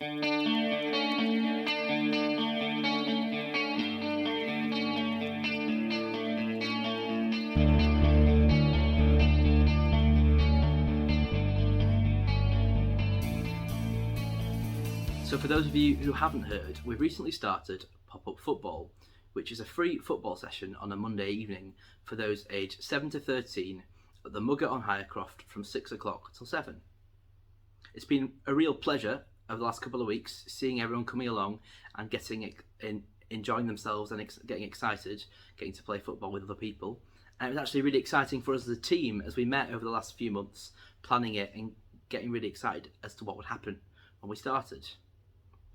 So for those of you who haven't heard, we've recently started Pop-Up Football, which is a free football session on a Monday evening for those aged 7 to 13 at the Mugger on Highcroft from 6 o'clock till 7. It's been a real pleasure over the last couple of weeks seeing everyone coming along and enjoying themselves and getting excited, getting to play football with other people. And it was actually really exciting for us as a team as we met over the last few months, planning it and getting really excited as to what would happen when we started.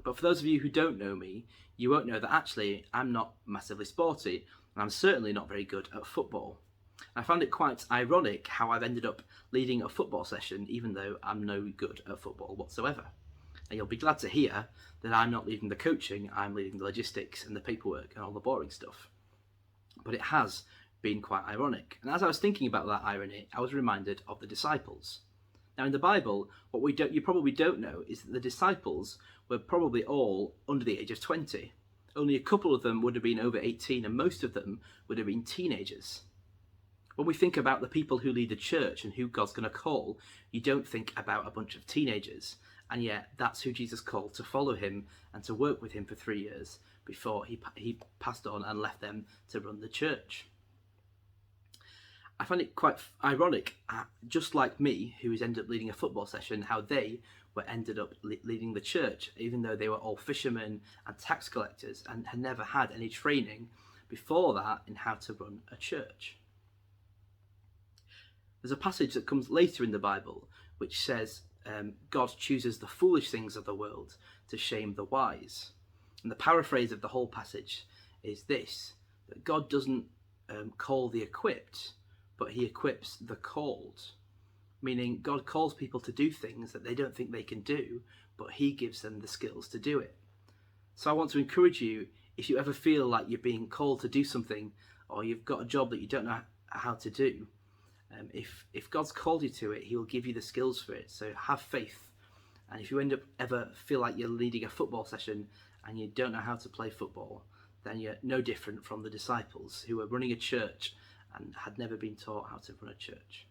But for those of you who don't know me, you won't know that actually I'm not massively sporty, and I'm certainly not very good at football. I found it quite ironic how I've ended up leading a football session even though I'm no good at football whatsoever. And you'll be glad to hear that I'm not leading the coaching, I'm leading the logistics and the paperwork and all the boring stuff. But it has been quite ironic. And as I was thinking about that irony, I was reminded of the disciples. Now in the Bible, what you probably don't know is that the disciples were probably all under the age of 20. Only a couple of them would have been over 18 and most of them would have been teenagers. When we think about the people who lead the church and who God's going to call, you don't think about a bunch of teenagers. And yet that's who Jesus called to follow him and to work with him for 3 years before he passed on and left them to run the church. I find it quite ironic, just like me, who has ended up leading a football session, how they were ended up leading the church, even though they were all fishermen and tax collectors and had never had any training before that in how to run a church. There's a passage that comes later in the Bible which says God chooses the foolish things of the world to shame the wise. And the paraphrase of the whole passage is this, that God doesn't call the equipped, but he equips the called, meaning God calls people to do things that they don't think they can do, but he gives them the skills to do it. So I want to encourage you, if you ever feel like you're being called to do something or you've got a job that you don't know how to do, if God's called you to it, he will give you the skills for it. So have faith. And if you ever feel like you're leading a football session and you don't know how to play football, then you're no different from the disciples who were running a church and had never been taught how to run a church.